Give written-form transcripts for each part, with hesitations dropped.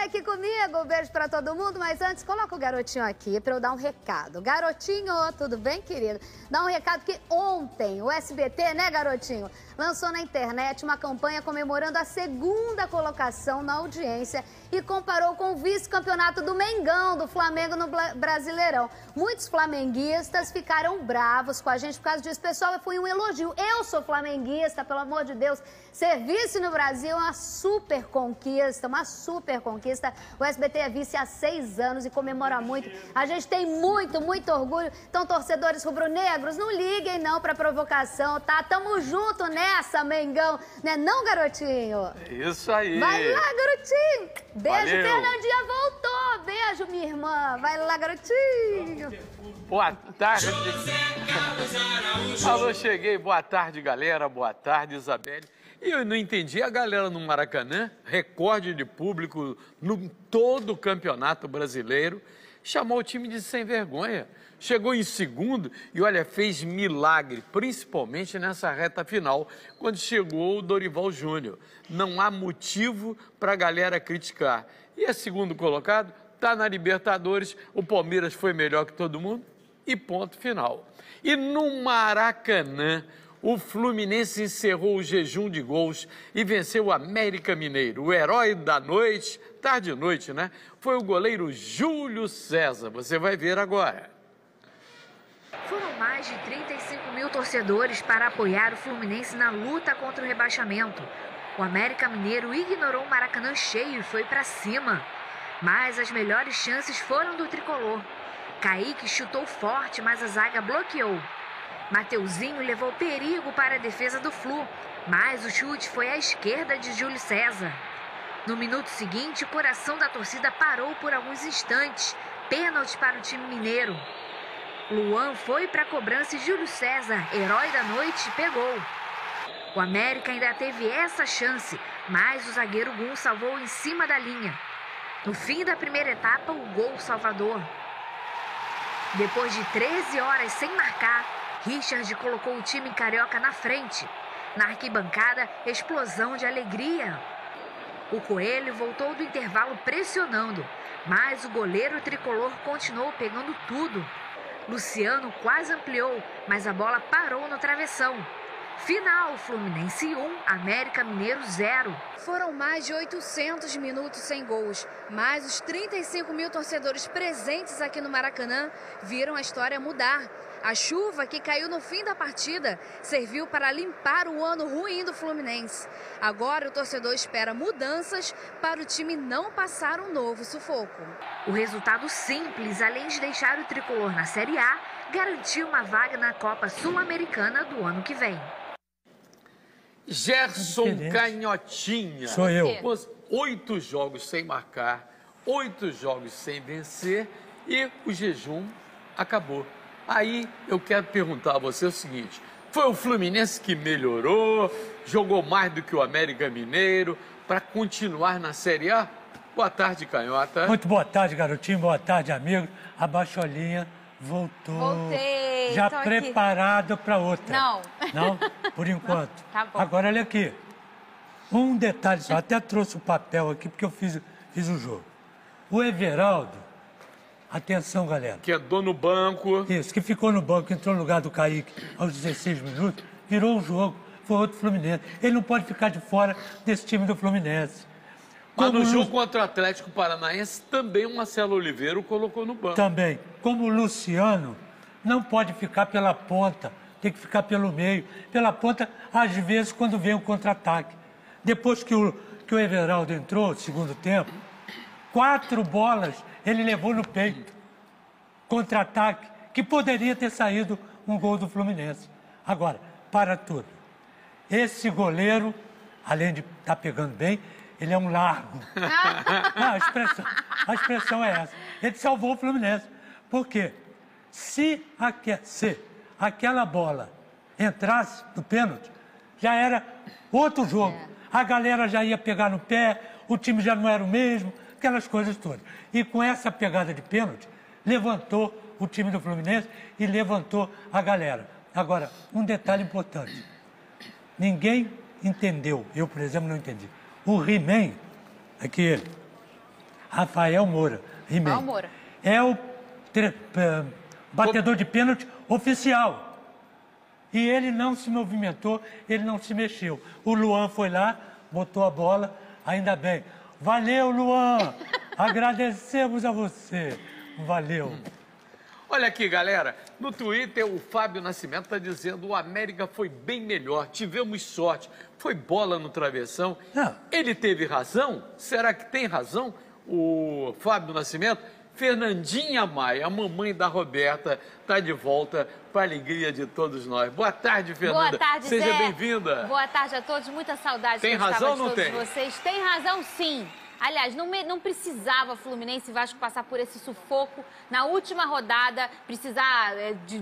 aqui comigo, um beijo pra todo mundo, mas antes coloca o garotinho aqui pra eu dar um recado. Garotinho, tudo bem, querido? Dá um recado que ontem o SBT, né, garotinho, lançou na internet uma campanha comemorando a segunda colocação na audiência e comparou com o vice-campeonato do Mengão, do Flamengo no Brasileirão. Muitos flamenguistas ficaram bravos com a gente por causa disso. Pessoal, foi um elogio. Eu sou flamenguista, pelo amor de Deus. Ser vice no Brasil é uma super conquista, uma super conquista. O SBT é vice há 6 anos e comemora muito. A gente tem muito, muito orgulho. Então, torcedores rubro-negros, não liguem não pra provocação, tá? Tamo junto nessa, Mengão. Né não, garotinho? Isso aí. Vai lá, garotinho. Beijo, Valeu. Fernandinha voltou. Beijo, minha irmã. Vai lá, garotinho. Boa tarde. Alô, cheguei. Boa tarde, galera. Boa tarde, Isabelle. E eu não entendi, a galera no Maracanã, recorde de público no todo o campeonato brasileiro, chamou o time de sem vergonha. Chegou em segundo e, olha, fez milagre, principalmente nessa reta final, quando chegou o Dorival Júnior. Não há motivo para a galera criticar. E é segundo colocado, está na Libertadores, o Palmeiras foi melhor que todo mundo e ponto final. E no Maracanã, o Fluminense encerrou o jejum de gols e venceu o América Mineiro. O herói da noite, tarde e noite, né? Foi o goleiro Júlio César. Você vai ver agora. Foram mais de 35 mil torcedores para apoiar o Fluminense na luta contra o rebaixamento. O América Mineiro ignorou o Maracanã cheio e foi para cima. Mas as melhores chances foram do tricolor. Kaique chutou forte, mas a zaga bloqueou. Mateuzinho levou perigo para a defesa do Flu, mas o chute foi à esquerda de Júlio César. No minuto seguinte, o coração da torcida parou por alguns instantes. Pênalti para o time mineiro. Luan foi para a cobrança e Júlio César, herói da noite, pegou. O América ainda teve essa chance, mas o zagueiro Gum salvou em cima da linha. No fim da primeira etapa, o gol salvador. Depois de 13 horas sem marcar, Richard colocou o time carioca na frente. Na arquibancada, explosão de alegria. O Coelho voltou do intervalo pressionando, mas o goleiro tricolor continuou pegando tudo. Luciano quase ampliou, mas a bola parou no travessão. Final, Fluminense 1, América Mineiro 0. Foram mais de 800 minutos sem gols, mas os 35 mil torcedores presentes aqui no Maracanã viram a história mudar. A chuva que caiu no fim da partida serviu para limpar o ano ruim do Fluminense. Agora o torcedor espera mudanças para o time não passar um novo sufoco. O resultado simples, além de deixar o tricolor na Série A, garantiu uma vaga na Copa Sul-Americana do ano que vem. Gerson Canhotinha. Sou eu. 8 jogos sem marcar, 8 jogos sem vencer e o jejum acabou. Aí eu quero perguntar a você o seguinte: foi o Fluminense que melhorou, jogou mais do que o América Mineiro para continuar na Série A? Boa tarde, Canhota. Muito boa tarde, garotinho. Boa tarde, amigo. A Bacholinha voltou. Voltei. Já tô preparado para outra. Não. Não? Por enquanto. Tá bom. Agora, olha aqui. Um detalhe só. Até trouxe o papel aqui, porque eu fiz o jogo. O Everaldo, atenção, galera. Que andou no banco. Isso, que ficou no banco, entrou no lugar do Kaique aos 16 minutos, virou o jogo. Foi outro Fluminense. Ele não pode ficar de fora desse time do Fluminense. Mas no jogo contra o Atlético Paranaense, também o Marcelo Oliveira o colocou no banco. Também. Como o Luciano não pode ficar pela ponta, tem que ficar pelo meio. Pela ponta, às vezes, quando vem o contra-ataque. Depois que o Everaldo entrou, segundo tempo, 4 bolas ele levou no peito. Contra-ataque, que poderia ter saído um gol do Fluminense. Agora, para tudo. Esse goleiro, além de estar pegando bem, ele é um largo. A expressão é essa. Ele salvou o Fluminense. Por quê? Se aquela bola entrasse no pênalti, já era outro jogo. A galera já ia pegar no pé, o time já não era o mesmo, aquelas coisas todas. E com essa pegada de pênalti, levantou o time do Fluminense e levantou a galera. Agora, um detalhe importante. Ninguém entendeu, eu, por exemplo, não entendi. O He-Man, aqui ele, Rafael Moura. Rafael Moura. É o batedor de pênalti oficial. E ele não se movimentou, ele não se mexeu. O Luan foi lá, botou a bola, ainda bem. Valeu, Luan! Agradecemos a você. Valeu. Olha aqui, galera, no Twitter o Fábio Nascimento está dizendo o América foi bem melhor, tivemos sorte, foi bola no travessão. Não. Ele teve razão? Será que tem razão o Fábio Nascimento? Fernandinha Maia, a mamãe da Roberta, está de volta para a alegria de todos nós. Boa tarde, Fernanda. Boa tarde, Seja Zé. bem-vinda. Boa tarde a todos, muita saudade. Tem que eu razão estava ou não de todos tem? Vocês. Tem razão, sim. Aliás, não precisava Fluminense e Vasco passar por esse sufoco. Na última rodada, precisar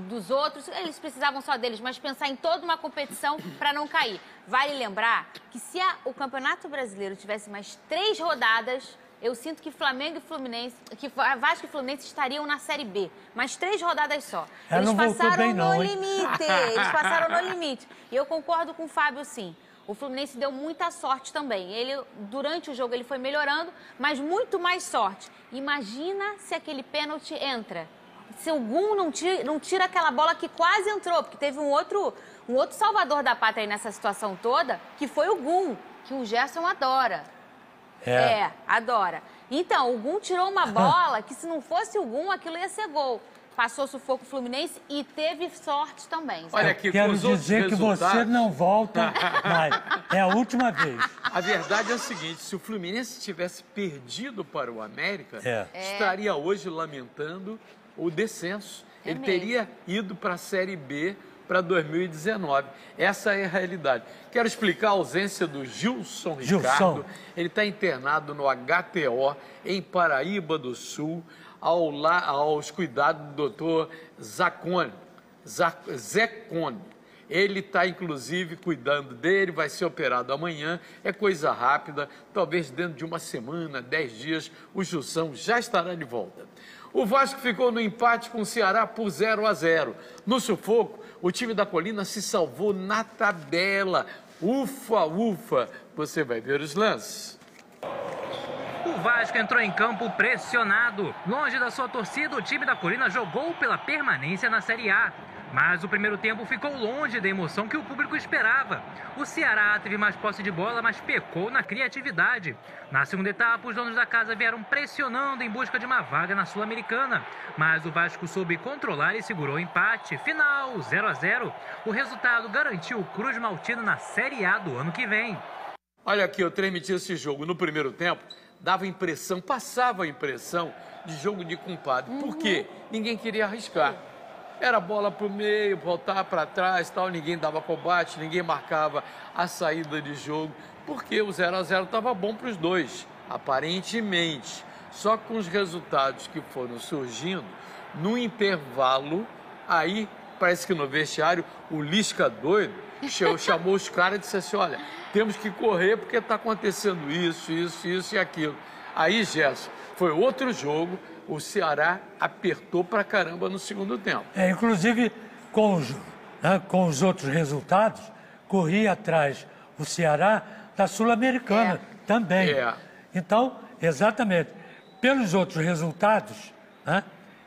dos outros, eles precisavam só deles, mas pensar em toda uma competição para não cair. Vale lembrar que se o Campeonato Brasileiro tivesse mais 3 rodadas, eu sinto que Flamengo e Fluminense, que Vasco e Fluminense estariam na Série B. Mas 3 rodadas só. Ela Eles não voltou passaram bem, não, no hein? limite. Eles passaram no limite. E eu concordo com o Fábio, sim. O Fluminense deu muita sorte também. Durante o jogo ele foi melhorando, mas muito mais sorte. Imagina se aquele pênalti entra. Se o Gum não tira aquela bola que quase entrou, porque teve um outro salvador da pátria aí nessa situação toda, que foi o Gum, que o Gerson adora. Adora. Então, o Gum tirou uma bola que se não fosse o Gum, aquilo ia ser gol. Passou sufoco Fluminense e teve sorte também. Olha aqui, Quero dizer que você não volta mais. É a última vez. A verdade é o seguinte, se o Fluminense tivesse perdido para o América, estaria hoje lamentando o descenso. Ele teria ido para a Série B para 2019. Essa é a realidade. Quero explicar a ausência do Gilson Ricardo. Ele está internado no HTO, em Paraíba do Sul, aos cuidados do doutor Zacone. Ele está, inclusive, cuidando dele, vai ser operado amanhã, é coisa rápida, talvez dentro de uma semana, 10 dias, o Gilson já estará de volta. O Vasco ficou no empate com o Ceará por 0-0. No sufoco, o time da Colina se salvou na tabela. Ufa, ufa, você vai ver os lances. O Vasco entrou em campo pressionado. Longe da sua torcida, o time da Colina jogou pela permanência na Série A. Mas o primeiro tempo ficou longe da emoção que o público esperava. O Ceará teve mais posse de bola, mas pecou na criatividade. Na segunda etapa, os donos da casa vieram pressionando em busca de uma vaga na Sul-Americana. Mas o Vasco soube controlar e segurou o empate. Final 0-0. O resultado garantiu o Cruz Maltino na Série A do ano que vem. Olha aqui, eu transmiti esse jogo no primeiro tempo. Dava impressão, passava a impressão de jogo de compadre. Por quê? Ninguém queria arriscar. Era bola para o meio, voltar para trás, tal, ninguém dava combate, ninguém marcava a saída de jogo, porque o 0-0 estava bom para os dois, aparentemente. Só com os resultados que foram surgindo, no intervalo, aí parece que no vestiário, o Lisca doido chamou os caras e disse assim, olha, temos que correr porque está acontecendo isso e aquilo. Aí, Gerson, foi outro jogo, o Ceará apertou pra caramba no segundo tempo. Inclusive, com os outros resultados, corria atrás o Ceará da Sul-Americana também. Então, exatamente, pelos outros resultados,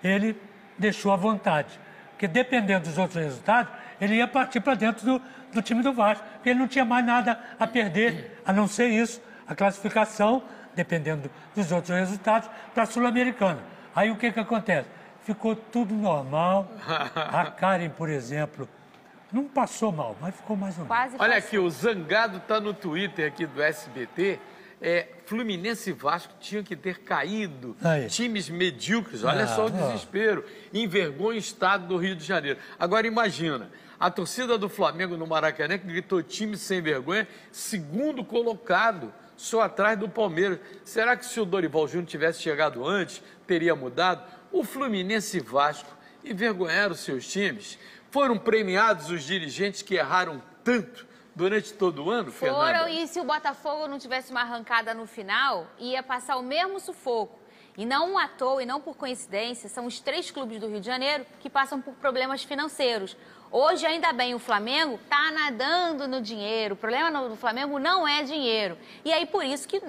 ele deixou à vontade. Porque dependendo dos outros resultados, ele ia partir para dentro do time do Vasco. Porque ele não tinha mais nada a perder, a não ser isso, a classificação, dependendo dos outros resultados, para a Sul-Americana. Aí o que acontece? Ficou tudo normal. A Karen, por exemplo, não passou mal, mas ficou mais ou menos. Olha aqui, o Zangado está no Twitter aqui do SBT. Fluminense e Vasco tinham que ter caído. Times medíocres, olha só o desespero. Envergonha o estado do Rio de Janeiro. Agora imagina, a torcida do Flamengo no Maracanã que gritou time sem vergonha, segundo colocado, só atrás do Palmeiras. Será que se o Dorival Júnior tivesse chegado antes, teria mudado? O Fluminense e Vasco envergonharam seus times. Foram premiados os dirigentes que erraram tanto durante todo o ano, Fernanda? Foram, e se o Botafogo não tivesse uma arrancada no final, ia passar o mesmo sufoco. E não à toa, e não por coincidência, são os 3 clubes do Rio de Janeiro que passam por problemas financeiros. Hoje, ainda bem, o Flamengo está nadando no dinheiro. O problema do Flamengo não é dinheiro. E aí, por isso que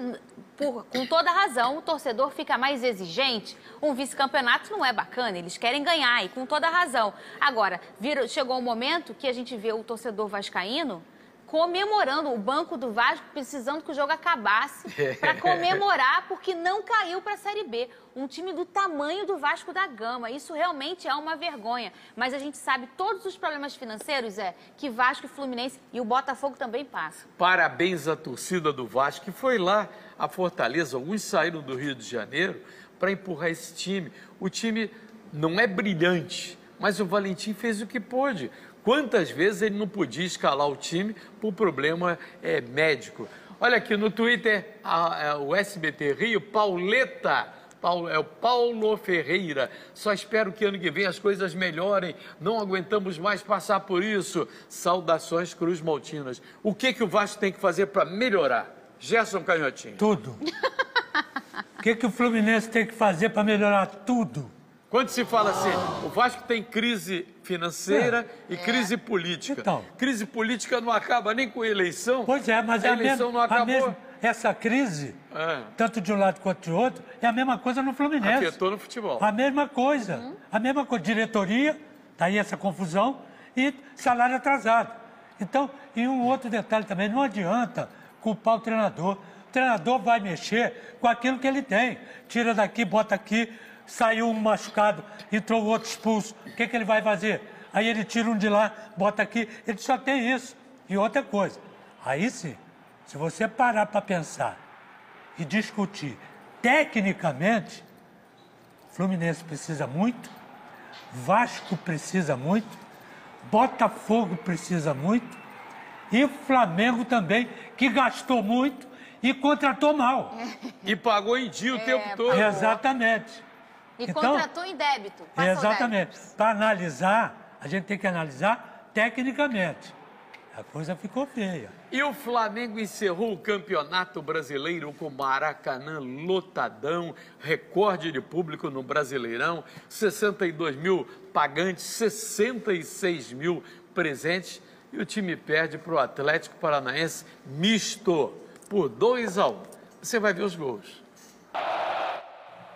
com toda razão, o torcedor fica mais exigente. Um vice-campeonato não é bacana, eles querem ganhar, e com toda razão. Agora, chegou um momento que a gente vê o torcedor vascaíno comemorando, o banco do Vasco precisando que o jogo acabasse para comemorar, porque não caiu para a Série B. Um time do tamanho do Vasco da Gama. Isso realmente é uma vergonha. Mas a gente sabe todos os problemas financeiros, que Vasco e Fluminense e o Botafogo também passam. Parabéns à torcida do Vasco, que foi lá a Fortaleza. Alguns saíram do Rio de Janeiro para empurrar esse time. O time não é brilhante, mas o Valentim fez o que pôde. Quantas vezes ele não podia escalar o time por problema médico? Olha aqui no Twitter, o SBT Rio, é o Paulo Ferreira. Só espero que ano que vem as coisas melhorem. Não aguentamos mais passar por isso. Saudações Cruz Maltinas. O que o Vasco tem que fazer para melhorar? Gerson Canhotinho. Tudo. O que o Fluminense tem que fazer para melhorar tudo? Quando se fala assim, o Vasco tem crise financeira e crise política. Então, crise política não acaba nem com a eleição. Pois é, mas a eleição não acabou. Essa crise, tanto de um lado quanto de outro, é a mesma coisa no Fluminense. Afetou no futebol. A mesma coisa. A mesma coisa. Diretoria, tá aí essa confusão, e salário atrasado. Então, e um outro detalhe também, não adianta culpar o treinador. O treinador vai mexer com aquilo que ele tem. Tira daqui, bota aqui. Saiu um machucado, entrou o outro expulso. O que ele vai fazer? Aí ele tira um de lá, bota aqui. Ele só tem isso. E outra coisa, aí sim, se você parar para pensar e discutir tecnicamente, Fluminense precisa muito, Vasco precisa muito, Botafogo precisa muito e o Flamengo também, que gastou muito e contratou mal. E pagou em dia o tempo todo. Exatamente. E então, contratou em débito. Exatamente. Para analisar, a gente tem que analisar tecnicamente. A coisa ficou feia. E o Flamengo encerrou o Campeonato Brasileiro com Maracanã lotadão, recorde de público no Brasileirão, 62 mil pagantes, 66 mil presentes. E o time perde para o Atlético Paranaense misto por 2-1. Você vai ver os gols.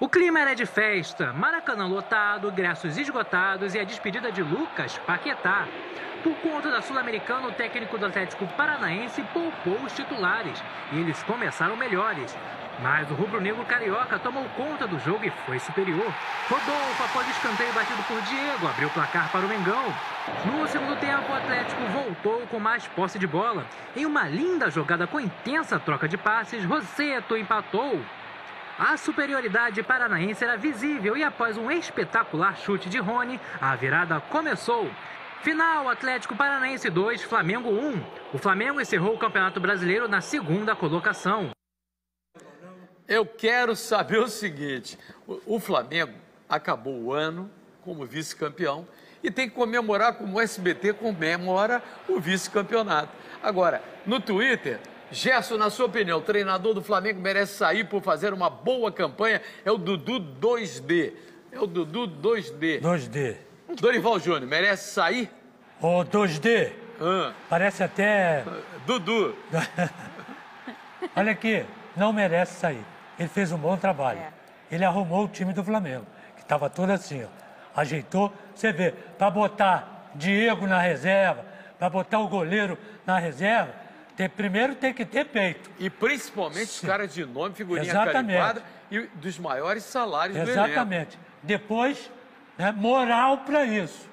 O clima era de festa, Maracanã lotado, ingressos esgotados e a despedida de Lucas Paquetá. Por conta da Sul-Americana, o técnico do Atlético Paranaense poupou os titulares e eles começaram melhores. Mas o rubro-negro carioca tomou conta do jogo e foi superior. Rodolfo, após o escanteio batido por Diego, abriu o placar para o Mengão. No segundo tempo, o Atlético voltou com mais posse de bola. Em uma linda jogada com intensa troca de passes, Rossetto empatou. A superioridade paranaense era visível e após um espetacular chute de Rony, a virada começou. Final, Atlético Paranaense 2, Flamengo 1. O Flamengo encerrou o Campeonato Brasileiro na segunda colocação. Eu quero saber o seguinte, o Flamengo acabou o ano como vice-campeão e tem que comemorar como o SBT comemora o vice-campeonato. Agora, no Twitter... Gerson, na sua opinião, o treinador do Flamengo merece sair por fazer uma boa campanha? É o Dudu 2D. É o Dudu 2D. 2D. Dorival Júnior, merece sair? Ô, 2D. Parece até... Dudu. Olha aqui, não merece sair. Ele fez um bom trabalho. Ele arrumou o time do Flamengo, que estava todo assim, ó. Ajeitou. Você vê, para botar Diego na reserva, para botar o goleiro na reserva, primeiro tem que ter peito. E principalmente os caras de nome, figurinha carimbada e dos maiores salários do elenco. Exatamente. Depois, moral para isso.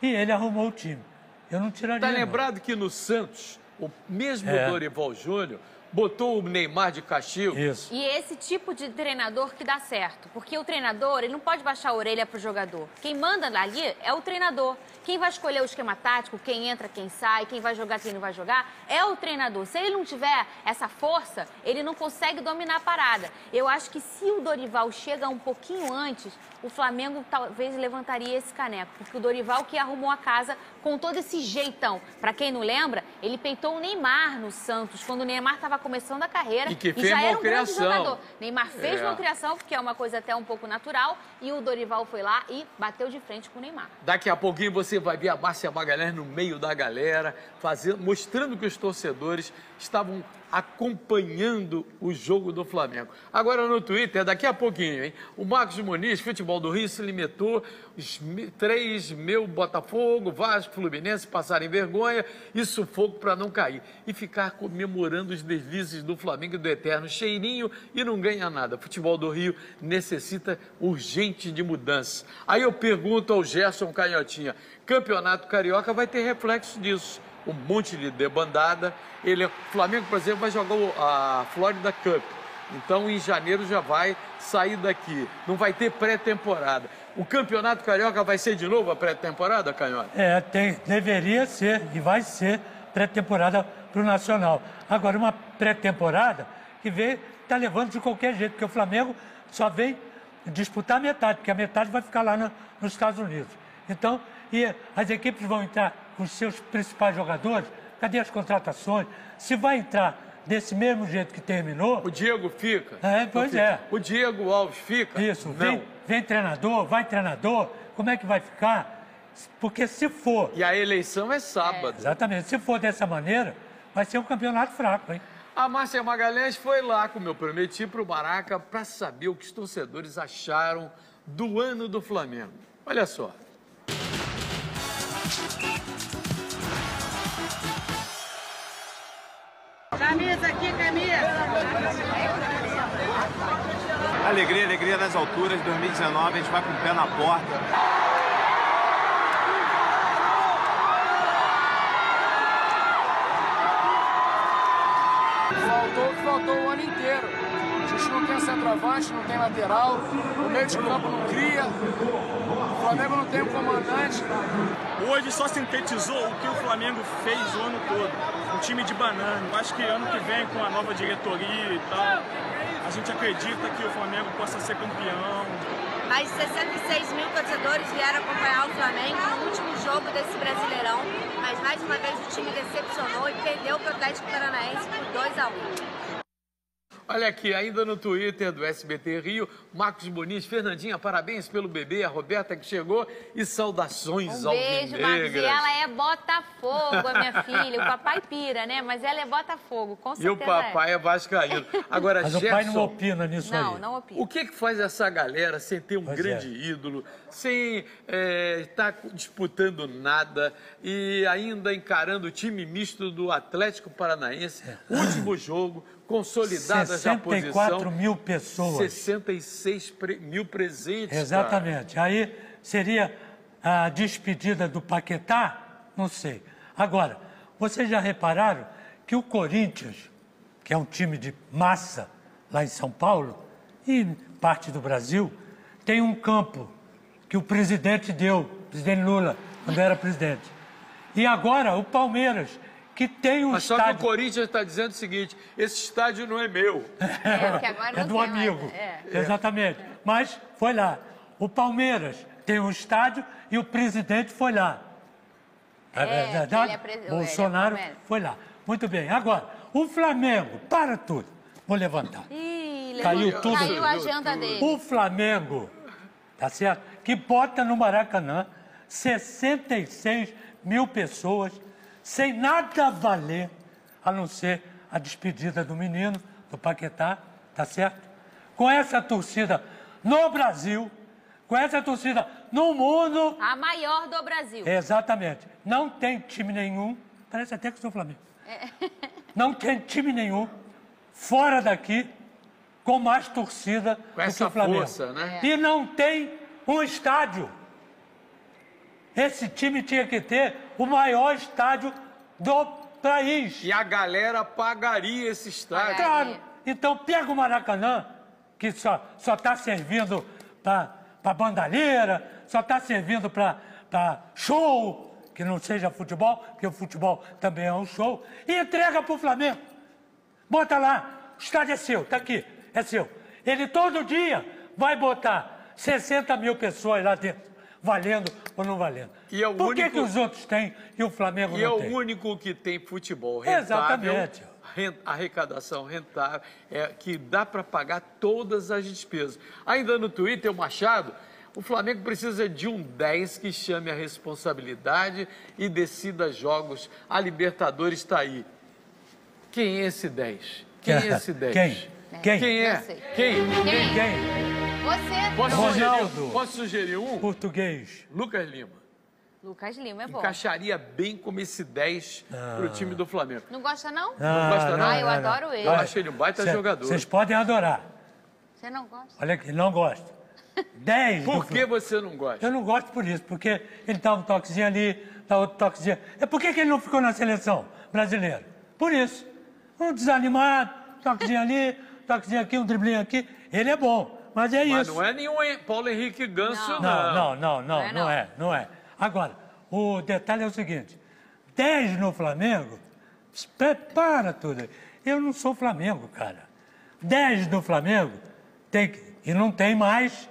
E ele arrumou o time. Eu não tiraria. Tá lembrado que no Santos, o mesmo Dorival Júnior botou o Neymar de castigo? Isso. E esse tipo de treinador que dá certo. Porque o treinador, ele não pode baixar a orelha pro jogador. Quem manda ali é o treinador. Quem vai escolher o esquema tático, quem entra, quem sai, quem vai jogar, quem não vai jogar, é o treinador. Se ele não tiver essa força, ele não consegue dominar a parada. Eu acho que se o Dorival chega um pouquinho antes, o Flamengo talvez levantaria esse caneco. Porque o Dorival que arrumou a casa com todo esse jeitão. Para quem não lembra, ele peitou o Neymar no Santos, quando o Neymar estava começando a carreira e fez já era um grande criação. jogador. Neymar fez uma criação, porque é uma coisa até um pouco natural, e o Dorival foi lá e bateu de frente com o Neymar. Daqui a pouquinho você vai ver a Márcia Magalhães no meio da galera, mostrando que os torcedores estavam acompanhando o jogo do Flamengo. Agora no Twitter, daqui a pouquinho, hein? O Marcos Muniz, Futebol do Rio, se limitou, os 3 mil Botafogo, Vasco, Fluminense passarem vergonha e sufoco para não cair. E ficar comemorando os deslizes do Flamengo e do eterno cheirinho e não ganha nada. Futebol do Rio necessita urgente de mudança. Aí eu pergunto ao Gerson Canhotinha, Campeonato Carioca vai ter reflexo disso. Um monte de debandada. Flamengo, por exemplo, vai jogar a Florida Cup. Então, em janeiro já vai sair daqui. Não vai ter pré-temporada. O Campeonato Carioca vai ser de novo a pré-temporada, Canhota? Deveria ser e vai ser pré-temporada para o Nacional. Agora, uma pré-temporada que está levando de qualquer jeito, porque o Flamengo só vem disputar a metade, porque a metade vai ficar lá nos Estados Unidos. Então, e as equipes vão entrar com os seus principais jogadores. Cadê as contratações? Se vai entrar desse mesmo jeito que terminou... O Diego fica. Pois é. O Diego Alves fica. Isso. Vem treinador, vai treinador. Como é que vai ficar? Porque se for... E a eleição é sábado. Exatamente. Se for dessa maneira, vai ser um campeonato fraco, hein? A Márcia Magalhães foi lá, como eu prometi, para o Maraca, para saber o que os torcedores acharam do ano do Flamengo. Olha só. Camisa aqui, camisa! Alegria nas alturas. 2019 a gente vai com o pé na porta. Faltou o ano inteiro. A gente não tem centroavante, não tem lateral, o meio de campo não cria, o Flamengo não tem um comandante. Hoje só sintetizou o que o Flamengo fez o ano todo. Um time de banana. Eu acho que ano que vem, com a nova diretoria e tal, a gente acredita que o Flamengo possa ser campeão. Mais de 66 mil torcedores vieram acompanhar o Flamengo no último jogo desse Brasileirão, mas mais uma vez o time decepcionou e perdeu para o Atlético Paranaense por 2-1. Olha aqui, ainda no Twitter do SBT Rio, Marcos Muniz, Fernandinha, parabéns pelo bebê, a Roberta que chegou e saudações alvinegras. Beijo, Marcos. E ela é Botafogo, a minha filha. O papai pira, né? Mas ela é Botafogo, com certeza. E o papai é vascaíno. Agora, mas Gerson, o pai não opina nisso aí. Não opina. O que faz essa galera sem ter um grande ídolo, sem estar disputando nada e ainda encarando o time misto do Atlético Paranaense? Último jogo, consolidada já a posição. 64 mil pessoas. 66 mil presentes. Exatamente. Cara. Aí seria a despedida do Paquetá? Não sei. Agora, vocês já repararam que o Corinthians, que é um time de massa lá em São Paulo e parte do Brasil, tem um campo que o presidente deu, o presidente Lula, quando era presidente. E agora o Palmeiras, que tem um estádio... Só que o Corinthians está dizendo o seguinte, esse estádio não é meu. Que agora é do amigo. Exatamente. Mas foi lá. O Palmeiras tem um estádio e o presidente foi lá. É verdade? Bolsonaro foi lá. Muito bem. Agora, o Flamengo, para tudo. Vou levantar. Caiu tudo. Caiu a janta dele. O Flamengo, tá certo? Que bota no Maracanã 66 mil pessoas sem nada valer, a não ser a despedida do menino, do Paquetá, tá certo? Com essa torcida no Brasil, com essa torcida no mundo... A maior do Brasil. Exatamente. Não tem time nenhum, parece até que sou Flamengo. Não tem time nenhum fora daqui com mais torcida com do que o Flamengo. Força, né? E não tem um estádio. Esse time tinha que ter o maior estádio do país. E a galera pagaria esse estádio. Claro. Então pega o Maracanã, que só está servindo para bandalheira, só está servindo para show, que não seja futebol, porque o futebol também é um show, e entrega para o Flamengo. Bota lá, o estádio é seu, está aqui, é seu. Ele todo dia vai botar 60 mil pessoas lá dentro. Valendo ou não valendo. E é Por que os outros têm e o Flamengo não tem? E é o único que tem futebol rentável. Exatamente. Arrecadação rentável, que dá para pagar todas as despesas. Ainda no Twitter, o Machado, o Flamengo precisa de um 10 que chame a responsabilidade e decida jogos. A Libertadores está aí. Quem é esse 10? Quem é esse 10? Quem? Quem é? Quem? Você. Posso sugerir um? Português. Lucas Lima. Lucas Lima é bom. Encaixaria bem como esse 10 pro time do Flamengo. Não gosta, não? Não gosta, não? Eu adoro ele. Eu acho ele um baita jogador. Vocês podem adorar. Você não gosta? Olha aqui, não gosto. 10. Por que você não gosta? Eu não gosto por isso, porque ele dá um toquezinho ali, dá outro toquezinho. Por que ele não ficou na seleção brasileira? Por isso. Um desanimado, toquezinho ali, toquezinho aqui, um driblinho aqui. Ele é bom, mas é isso. Mas não é nenhum Paulo Henrique Ganso, não. Não é. Agora, o detalhe é o seguinte. 10 no Flamengo, para tudo. Eu não sou Flamengo, cara. 10 no Flamengo, tem que, e não tem mais.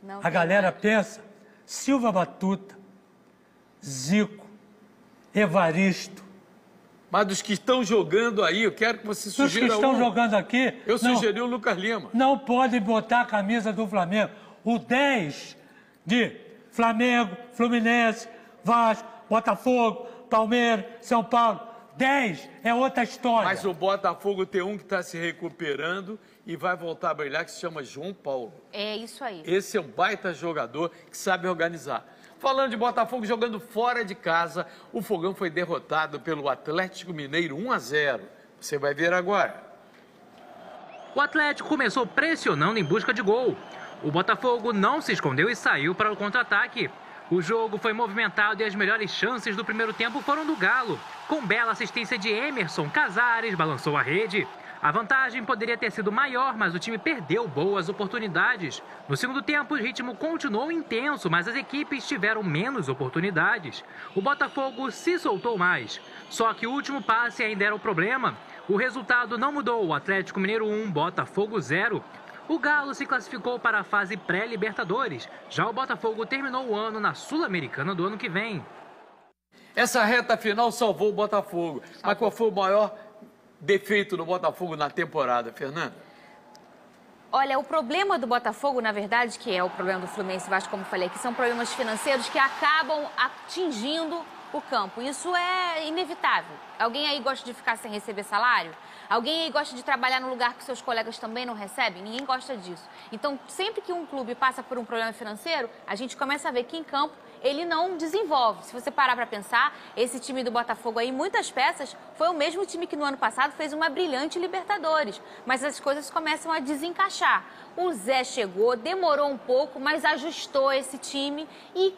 Não a tem galera mais. pensa, Silva Batuta, Zico, Evaristo. Mas dos que estão jogando aí, eu quero que você sugira Os que estão jogando aqui... Eu sugeri o Lucas Lima. Não podem botar a camisa do Flamengo. O 10 de Flamengo, Fluminense, Vasco, Botafogo, Palmeiras, São Paulo. 10 é outra história. Mas o Botafogo tem um que está se recuperando e vai voltar a brilhar, que se chama João Paulo. É isso aí. Esse é um baita jogador que sabe organizar. Falando de Botafogo jogando fora de casa, o Fogão foi derrotado pelo Atlético Mineiro 1-0. Você vai ver agora. O Atlético começou pressionando em busca de gol. O Botafogo não se escondeu e saiu para o contra-ataque. O jogo foi movimentado e as melhores chances do primeiro tempo foram do Galo. Com bela assistência de Emerson, Casares balançou a rede. A vantagem poderia ter sido maior, mas o time perdeu boas oportunidades. No segundo tempo, o ritmo continuou intenso, mas as equipes tiveram menos oportunidades. O Botafogo se soltou mais. Só que o último passe ainda era o problema. O resultado não mudou. O Atlético Mineiro 1, Botafogo 0. O Galo se classificou para a fase pré-Libertadores. Já o Botafogo terminou o ano na Sul-Americana do ano que vem. Essa reta final salvou o Botafogo. Mas qual foi o maior defeito do Botafogo na temporada, Fernanda? Olha, o problema do Botafogo, na verdade, que é o problema do Fluminense e Vasco, como eu falei, que são problemas financeiros que acabam atingindo o campo. Isso é inevitável. Alguém aí gosta de ficar sem receber salário? Alguém aí gosta de trabalhar no lugar que seus colegas também não recebem? Ninguém gosta disso. Então, sempre que um clube passa por um problema financeiro, a gente começa a ver que em campo ele não desenvolve. Se você parar para pensar, esse time do Botafogo aí, muitas peças, foi o mesmo time que no ano passado fez uma brilhante Libertadores. Mas as coisas começam a desencaixar. O Zé chegou, demorou um pouco, mas ajustou esse time. E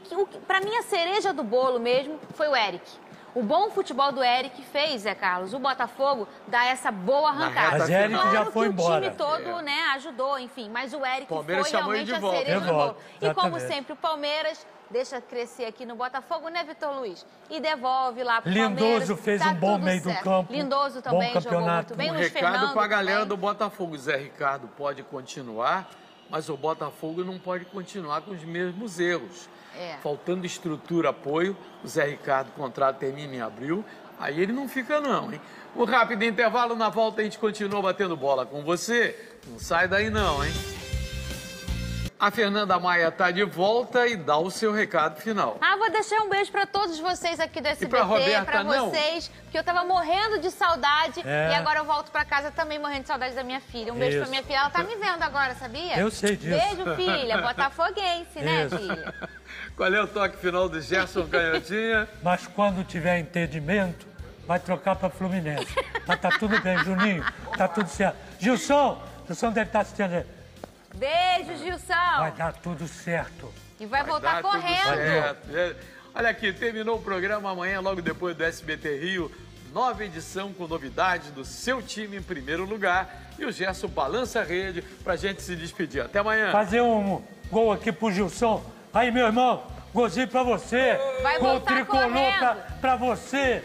para mim a cereja do bolo mesmo foi o Eric. O bom futebol do Eric fez, Zé Carlos, o Botafogo dá essa boa arrancada. Mas Eric claro já foi que embora. o time todo, né, ajudou, enfim. Mas o Eric Palmeiras foi chamou ele realmente de a cereja do bolo. E como Exatamente. sempre, o Palmeiras deixa crescer aqui no Botafogo, né, Vitor Luiz? E devolve lá pro Lindoso Palmeiras. fez tá um bom tudo meio do certo. campo. Lindoso também Bom jogou muito campeonato. bem. Um Luiz recado Fernando para a galera também. do Botafogo. O Zé Ricardo pode continuar, mas o Botafogo não pode continuar com os mesmos erros. É. Faltando estrutura, apoio, o Zé Ricardo, o contrato termina em abril, aí ele não fica não, hein? Um rápido intervalo, na volta a gente continua batendo bola com você. Não sai daí não, hein? A Fernanda Maia está de volta e dá o seu recado final. Vou deixar um beijo para todos vocês aqui do SBT, pra Roberta, para vocês, porque eu tava morrendo de saudade e agora eu volto para casa também morrendo de saudade da minha filha. Um beijo para minha filha, ela tá me vendo agora, sabia? Eu sei disso. Beijo, filha, botafoguense, né, Isso. filha? Qual é o toque final do Gerson Canhotinha? Mas quando tiver entendimento, vai trocar para Fluminense. Mas tá tudo bem, Juninho. Tá tudo certo. Gilson deve estar assistindo. Beijo, Gilson. Vai dar tudo certo. E vai voltar dar tudo correndo. certo. Olha aqui, terminou o programa amanhã, logo depois do SBT Rio. Nova edição com novidades do seu time em primeiro lugar. E o Gerson balança a rede pra gente se despedir. Até amanhã. Fazer um gol aqui pro Gilson. Aí, meu irmão, golzinho pra você. Vai Gol voltar tricolor correndo. pra você.